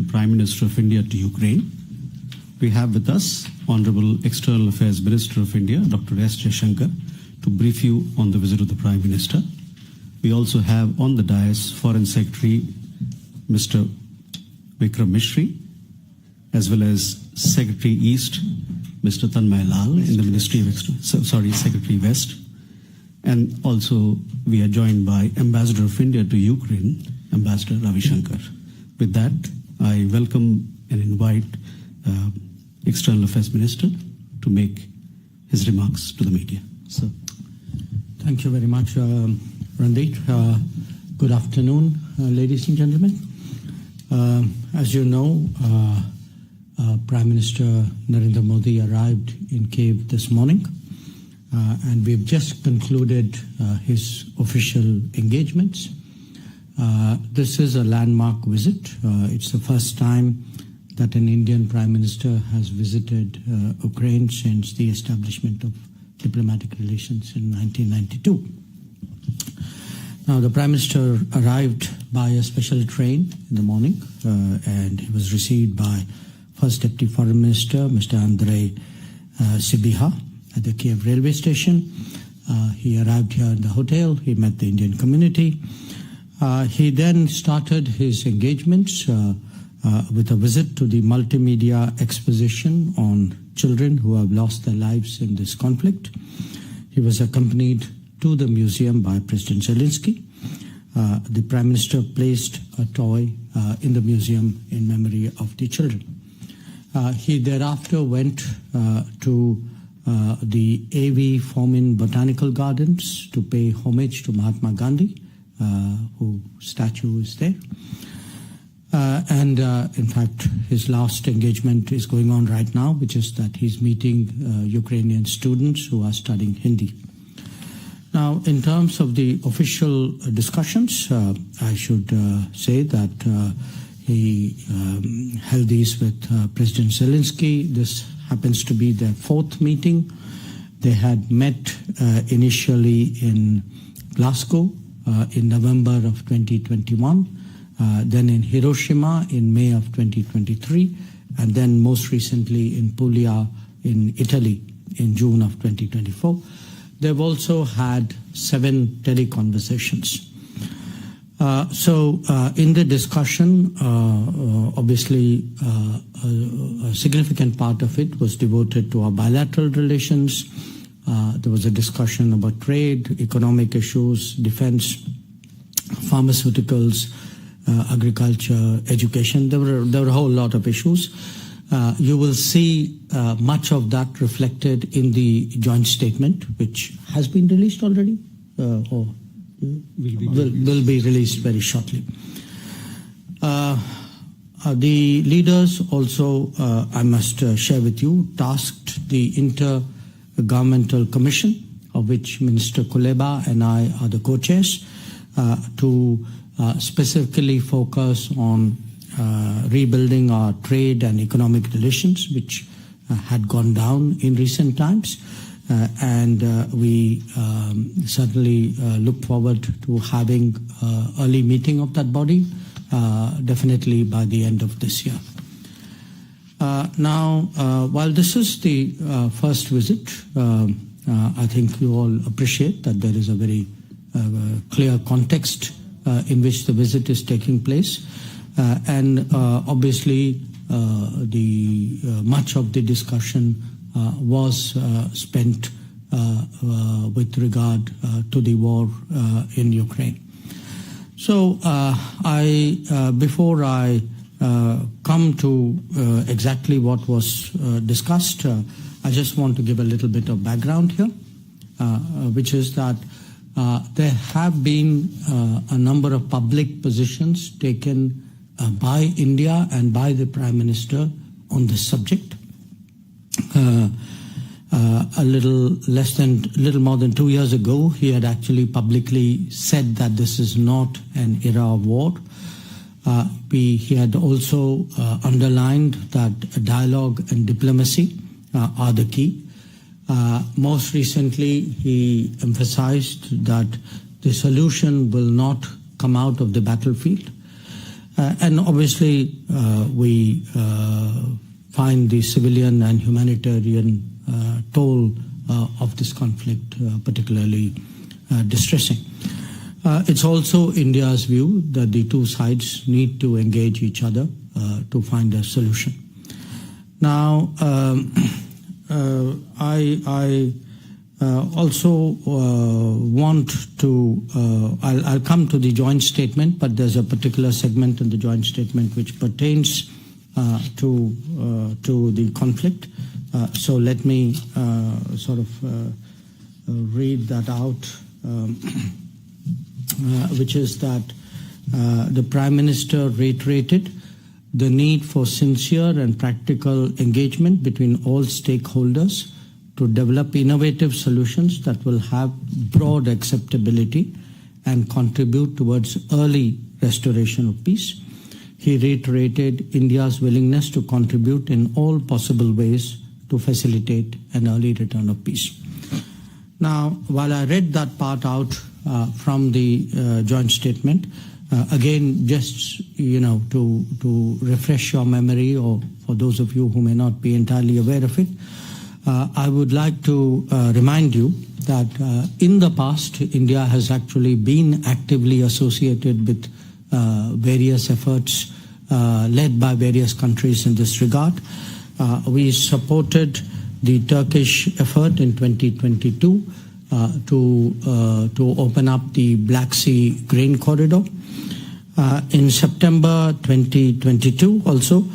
the Prime Minister of India to Ukraine. We have with us Honorable External Affairs Minister of India, Dr. S. Jaishankar, to brief you on the visit of the Prime Minister. We also have on the dais Foreign Secretary Mr. Vikram Mishri, as well as Secretary East Mr. Tanmay Lal in the Ministry of Secretary West. And also we are joined by Ambassador of India to Ukraine, Ambassador Ravi Shankar. With that, I welcome and invite External Affairs Minister to make his remarks to the media. So, thank you very much, Randeep. Good afternoon, ladies and gentlemen. As you know, Prime Minister Narendra Modi arrived in Kiev this morning, and we've just concluded his official engagements. This is a landmark visit. It's the first time that an Indian Prime Minister has visited Ukraine since the establishment of diplomatic relations in 1992. Now, the Prime Minister arrived by a special train in the morning, and he was received by First Deputy Foreign Minister, Mr. Andrei Sibiha, at the Kiev railway station. He arrived here in the hotel. He met the Indian community. He then started his engagements with a visit to the multimedia exposition on children who have lost their lives in this conflict. He was accompanied to the museum by President Zelensky. The Prime Minister placed a toy in the museum in memory of the children. He thereafter went to the A.V. Formin Botanical Gardens to pay homage to Mahatma Gandhi, whose statue is there. In fact, his last engagement is going on right now, which is that he's meeting Ukrainian students who are studying Hindi. Now, in terms of the official discussions, I should say that he held these with President Zelensky. This happens to be their fourth meeting. They had met initially in Glasgow in November of 2021, then in Hiroshima in May of 2023, and then most recently in Puglia in Italy in June of 2024. They've also had 7 teleconversations. In the discussion, obviously, a significant part of it was devoted to our bilateral relations. There was a discussion about trade, economic issues, defense, pharmaceuticals, agriculture, education. There were a whole lot of issues. You will see much of that reflected in the joint statement, which has been released already, or will be released very shortly. The leaders also, I must share with you, tasked the Intergovernmental Commission, of which Minister Kuleba and I are the co-chairs, to specifically focus on rebuilding our trade and economic relations, which had gone down in recent times. We certainly look forward to having an early meeting of that body, definitely by the end of this year. While this is the first visit, I think you all appreciate that there is a very clear context in which the visit is taking place. Obviously, much of the discussion was spent with regard to the war in Ukraine. So, before I come to exactly what was discussed, I just want to give a little bit of background here, which is that there have been a number of public positions taken by India and by the Prime Minister on this subject. A little more than 2 years ago, he had actually publicly said that this is not an era of war. He had also underlined that dialogue and diplomacy are the key. Most recently, he emphasized that the solution will not come out of the battlefield. And obviously, we find the civilian and humanitarian toll of this conflict particularly distressing. It's also India's view that the two sides need to engage each other to find a solution. Now, I also want to, I'll come to the joint statement, but there's a particular segment in the joint statement which pertains to the conflict. So let me sort of read that out, which is that the Prime Minister reiterated the need for sincere and practical engagement between all stakeholders to develop innovative solutions that will have broad acceptability and contribute towards early restoration of peace. He reiterated India's willingness to contribute in all possible ways to facilitate an early return of peace. Now, while I read that part out from the joint statement, again, just to refresh your memory, or for those of you who may not be entirely aware of it, I would like to remind you that in the past, India has actually been actively associated with various efforts led by various countries in this regard. We supported the Turkish effort in 2022 to open up the Black Sea grain corridor. In September 2022 also,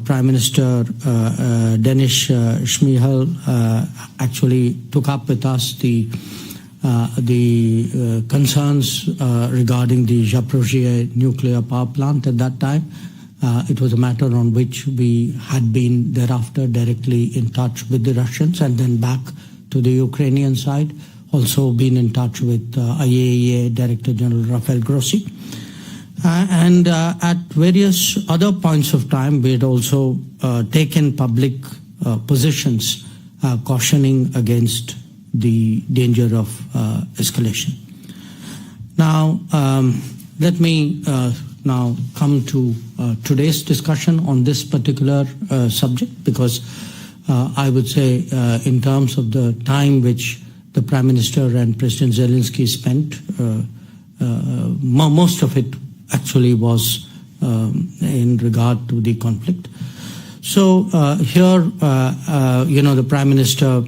Prime Minister Danish Schmihal actually took up with us the concerns regarding the Zaporizhzhia nuclear power plant at that time. It was a matter on which we had been thereafter directly in touch with the Russians, and then back to the Ukrainian side, also been in touch with IAEA Director General Rafael Grossi. And at various other points of time, we had also taken public positions cautioning against the danger of escalation. Now, let me now come to today's discussion on this particular subject, because I would say in terms of the time which the Prime Minister and President Zelensky spent, most of it actually was in regard to the conflict. So here, the Prime Minister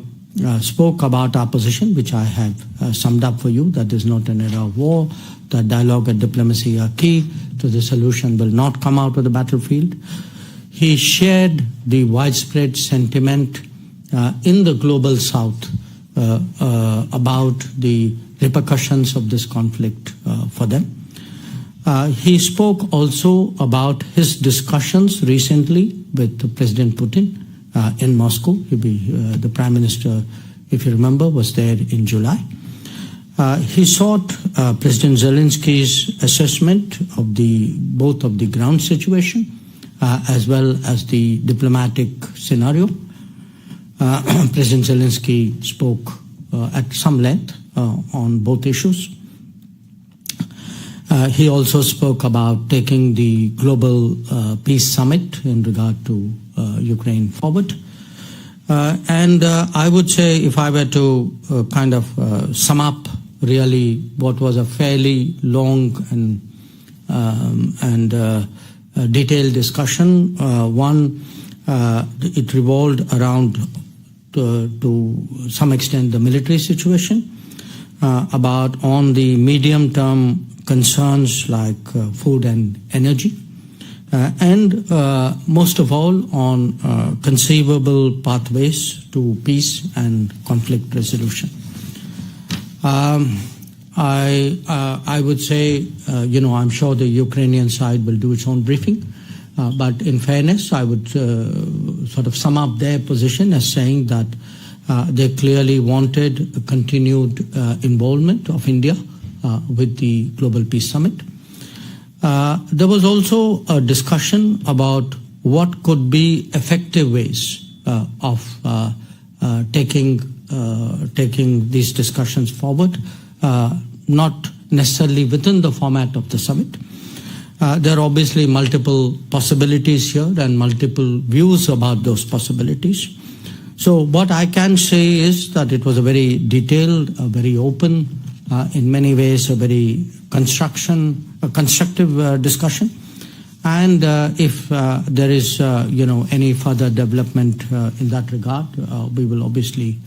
spoke about our position, which I have summed up for you, that is not an era of war, that dialogue and diplomacy are key to the solution, will not come out of the battlefield. He shared the widespread sentiment in the global south about the repercussions of this conflict for them. He spoke also about his discussions recently with President Putin in Moscow. The Prime Minister, if you remember, was there in July. He sought President Zelensky's assessment of both of the ground situation as well as the diplomatic scenario. President Zelensky spoke at some length on both issues. He also spoke about taking the Global Peace Summit in regard to Ukraine forward. And I would say, if I were to kind of sum up really what was a fairly long and detailed discussion, one, it revolved around to some extent the military situation, about on the medium-term concerns like food and energy, and most of all on conceivable pathways to peace and conflict resolution. I would say, I'm sure the Ukrainian side will do its own briefing, but in fairness, I would sort of sum up their position as saying that they clearly wanted a continued involvement of India with the Global Peace Summit. There was also a discussion about what could be effective ways of taking these discussions forward, not necessarily within the format of the summit. There are obviously multiple possibilities here and multiple views about those possibilities. So what I can say is that it was a very detailed, a very open, in many ways a very constructive discussion. And if there is any further development in that regard, we will obviously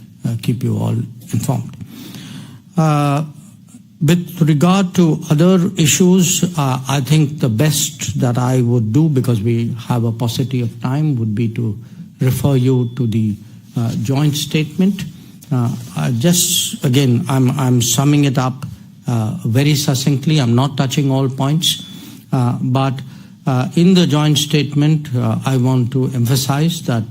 keep you all informed. With regard to other issues, I think the best that I would do, because we have a paucity of time, would be to refer you to the joint statement. Again, I'm summing it up very succinctly. I'm not touching all points, but in the joint statement, I want to emphasize that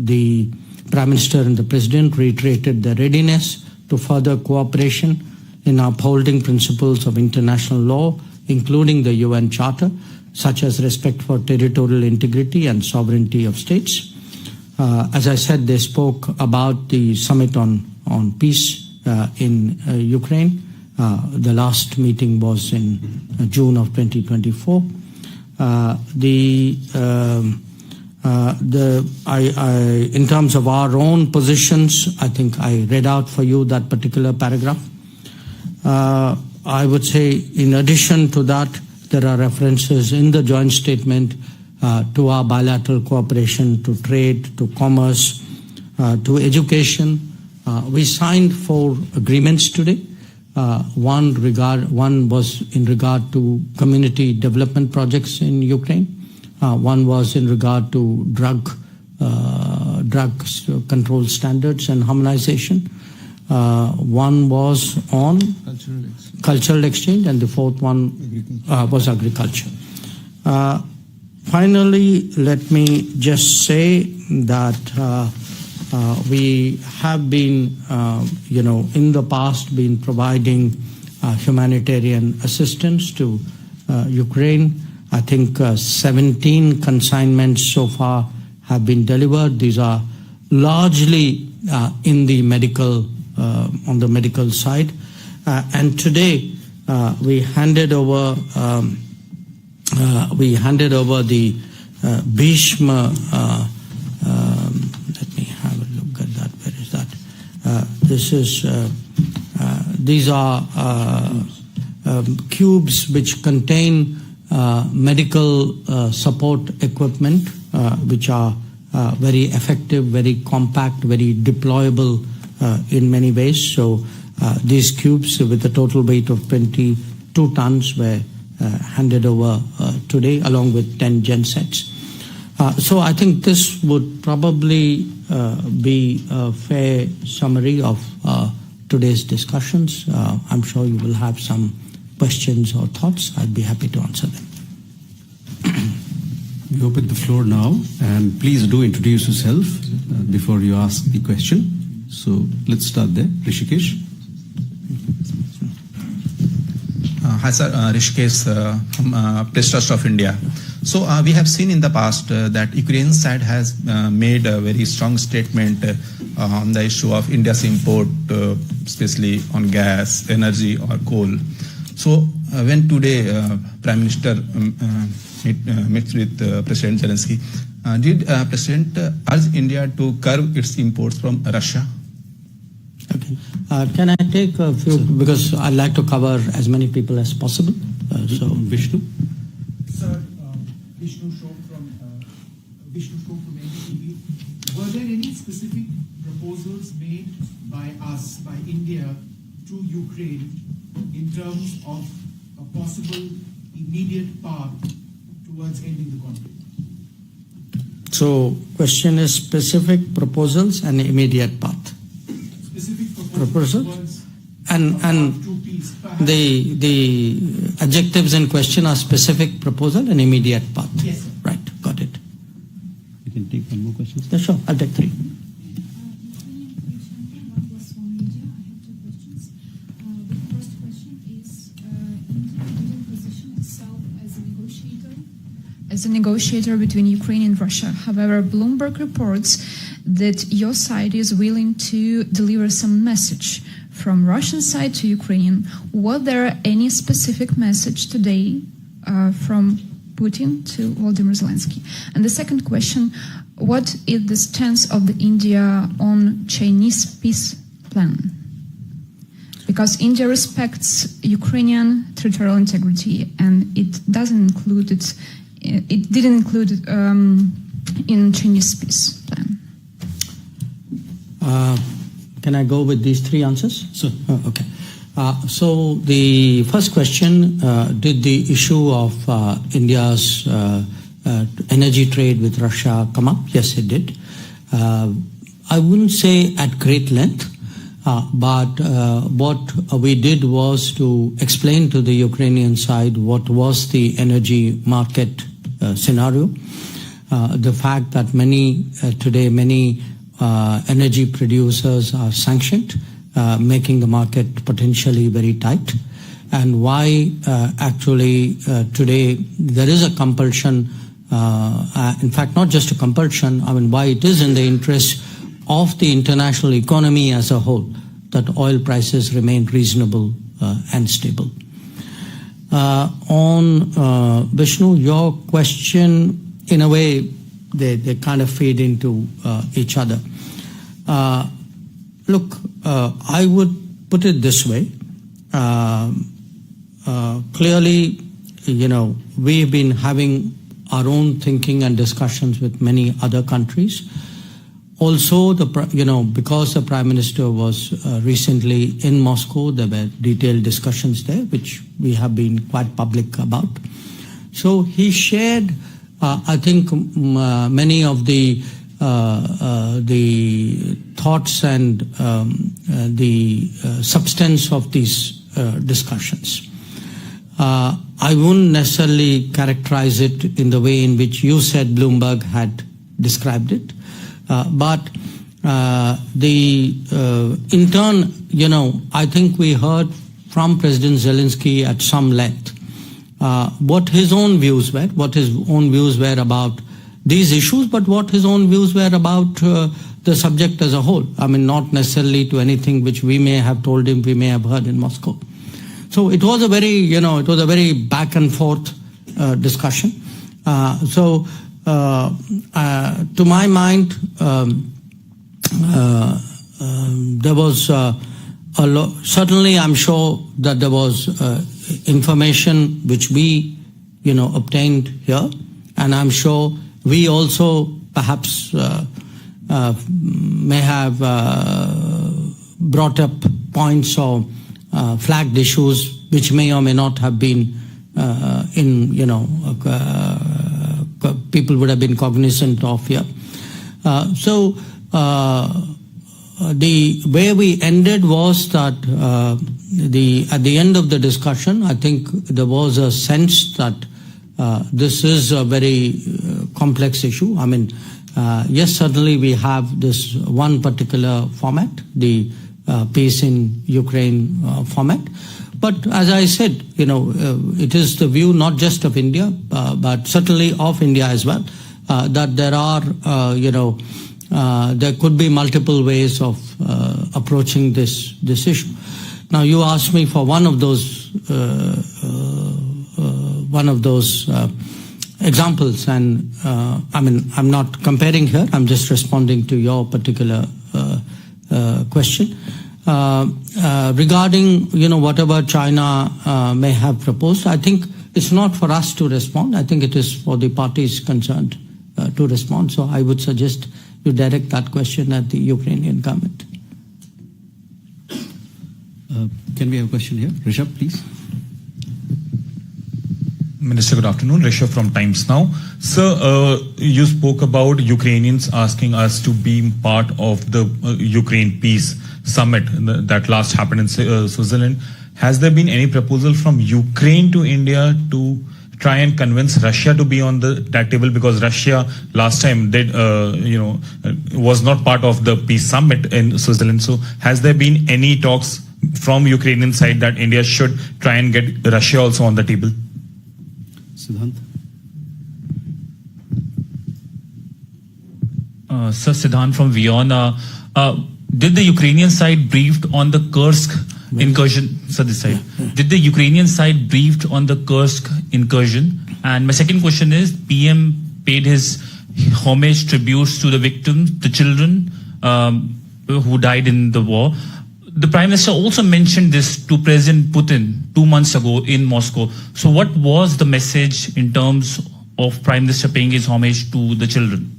the Prime Minister and the President reiterated their readiness to further cooperation in upholding principles of international law, including the UN Charter, such as respect for territorial integrity and sovereignty of states. As I said, they spoke about the summit on peace in Ukraine. The last meeting was in June of 2024. In terms of our own positions, I think I read out for you that particular paragraph. I would say, in addition to that, there are references in the joint statement to our bilateral cooperation, to trade, to commerce, to education. We signed 4 agreements today. One was in regard to community development projects in Ukraine. One was in regard to drug control standards and harmonization. One was on cultural exchange, and the 4th one was agriculture. Finally, let me just say that we have been, in the past, been providing humanitarian assistance to Ukraine. I think 17 consignments so far have been delivered. These are largely in the medical, on the medical side. And today we handed over the Bhishma. Let me have a look at that. Where is that? These are cubes which contain medical support equipment, which are very effective, very compact, very deployable in many ways. So these cubes, with a total weight of 22 tons, were handed over today, along with 10 gensets. So I think this would probably be a fair summary of today's discussions. I'm sure you will have some questions or thoughts. I'd be happy to answer them. We open the floor now, and please do introduce yourself before you ask the question. So let's start there. Rishikesh. Hi sir, Rishikesh from Press Trust of India. So we have seen in the past that Ukraine side has made a very strong statement on the issue of India's import, especially on gas, energy or coal. So when today Prime Minister met with President Zelensky, did President urge India to curb its imports from Russia? Okay. Can I take a few, because I'd like to cover as many people as possible. So Vishnu. Sir, Vishnu Shok from NDTV. Were there any specific proposals made by us, by India, to Ukraine in terms of a possible immediate path towards ending the conflict? So question is specific proposals and immediate path. Specific Proposals? towards And to peace, the adjectives in question are specific proposal and immediate path. Yes, sir. Right, got it. You can take one more question. Yeah, sure, I'll take 3. As a negotiator between Ukraine and Russia. However, Bloomberg reports that your side is willing to deliver some message from Russian side to Ukrainian. Was there any specific message today from Putin to Volodymyr Zelensky? And the second question, what is the stance of the India on Chinese peace plan? Because India respects Ukrainian territorial integrity, and it didn't include in Chinese peace plan. Can I go with these three answers? Sir. Okay. So the first question, did the issue of India's energy trade with Russia come up? Yes, it did. I wouldn't say at great length, but what we did was to explain to the Ukrainian side what was the energy market scenario, the fact that today many energy producers are sanctioned, making the market potentially very tight, and why actually today there is a compulsion, in fact not just a compulsion, why it is in the interest of the international economy as a whole that oil prices remain reasonable and stable. On Vishnu, your question, in a way, they kind of feed into each other. Look, I would put it this way. Clearly, we've been having our own thinking and discussions with many other countries. Also, because the Prime Minister was recently in Moscow, there were detailed discussions there, which we have been quite public about. So he shared, I think, many of the thoughts and the substance of these discussions. I wouldn't necessarily characterize it in the way in which you said Bloomberg had described it. But in turn, I think we heard from President Zelensky at some length what his own views were about these issues, but what his own views were about the subject as a whole. Not necessarily to anything which we may have told him, we may have heard in Moscow. So it was a very back and forth discussion. To my mind, there was certainly I'm sure that there was information which we obtained here, and I'm sure we also perhaps may have brought up points or flagged issues which may or may not have been people would have been cognizant of here. The way we ended was that at the end of the discussion, I think there was a sense that this is a very complex issue. Yes, certainly we have this one particular format, the peace in Ukraine format. But as I said, it is the view not just of India, but certainly of India as well, that there are, there could be multiple ways of approaching this issue. Now, you asked me for one of those examples, and I'm not comparing here. I'm just responding to your particular question. Regarding whatever China may have proposed, I think it's not for us to respond. I think it is for the parties concerned to respond. So I would suggest you direct that question at the Ukrainian government. Can we have a question here? Rishabh, please. Minister, good afternoon. Rishabh from Times Now. Sir, you spoke about Ukrainians asking us to be part of the Ukraine Peace Summit that last happened in Switzerland. Has there been any proposal from Ukraine to India to try and convince Russia to be on that table? Because Russia last time was not part of the peace summit in Switzerland. So has there been any talks from Ukrainian side that India should try and get Russia also on the table? Siddhant. Sir, Siddhant from Vienna. Did the Ukrainian side briefed on the Kursk incursion? So this side. Did the Ukrainian side briefed on the Kursk incursion? And my second question is, PM paid his homage tributes to the victims, the children who died in the war. The Prime Minister also mentioned this to President Putin 2 months ago in Moscow. So what was the message in terms of Prime Minister paying his homage to the children?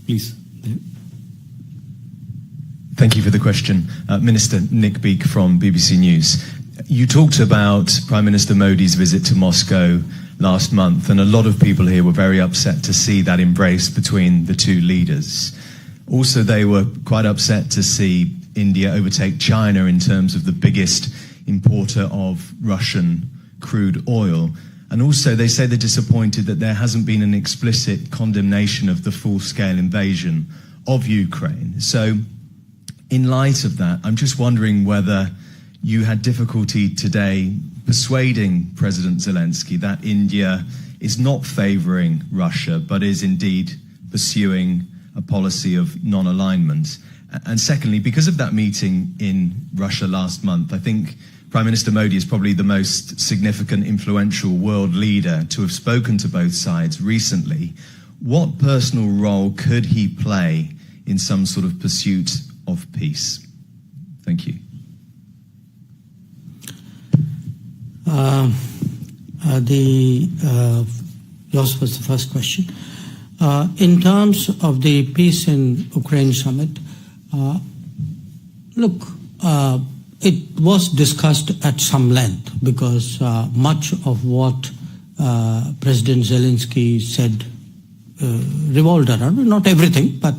Please. Thank you for the question. Minister Nick Beak from BBC News. You talked about Prime Minister Modi's visit to Moscow last month, and a lot of people here were very upset to see that embrace between the two leaders. Also, they were quite upset to see India overtake China in terms of the biggest importer of Russian crude oil. And also, they say they're disappointed that there hasn't been an explicit condemnation of the full-scale invasion of Ukraine. So, in light of that, I'm just wondering whether you had difficulty today persuading President Zelensky that India is not favouring Russia, but is indeed pursuing a policy of non-alignment. And secondly, because of that meeting in Russia last month, I think Prime Minister Modi is probably the most significant, influential world leader to have spoken to both sides recently. What personal role could he play in some sort of pursuit of peace? Thank you. Yours was the first question. In terms of the peace in Ukraine summit, look, it was discussed at some length because much of what President Zelensky said revolved around, not everything, but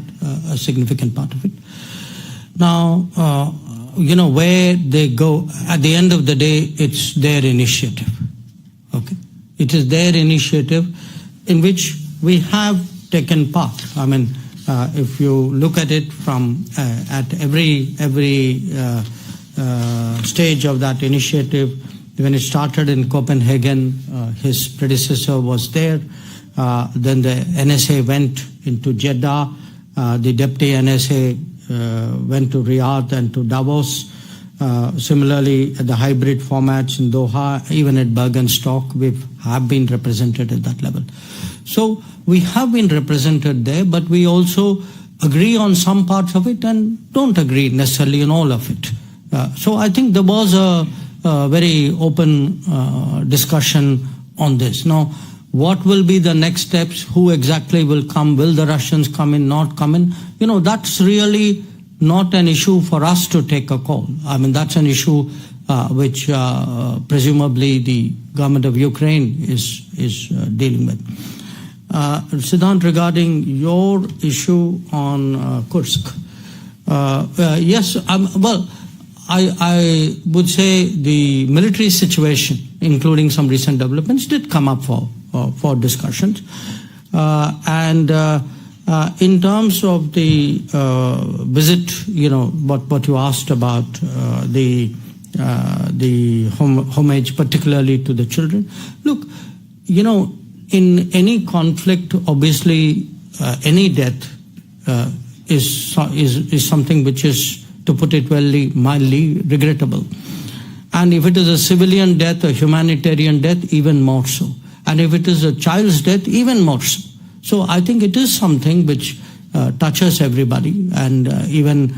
a significant part of it. Now, where they go, at the end of the day, it's their initiative. Okay? It is their initiative in which we have taken part. I mean, if you look at it from at every stage of that initiative, when it started in Copenhagen, his predecessor was there. Then the NSA went into Jeddah. The deputy NSA went to Riyadh and to Davos. Similarly, the hybrid formats in Doha, even at Bergenstock, we have been represented at that level. So we have been represented there, but we also agree on some parts of it and don't agree necessarily on all of it. So I think there was a very open discussion on this. Now, what will be the next steps? Who exactly will come? Will the Russians come in, not come in? That's really not an issue for us to take a call. I mean, that's an issue which presumably the government of Ukraine is dealing with. Siddhant, regarding your issue on Kursk, yes, I would say the military situation, including some recent developments, did come up for discussions. In terms of the visit, what you asked about the homage, particularly to the children. Look, in any conflict, obviously, any death is something which is, to put it mildly, regrettable. And if it is a civilian death, a humanitarian death, even more so. And if it is a child's death, even more so. So I think it is something which touches everybody, and even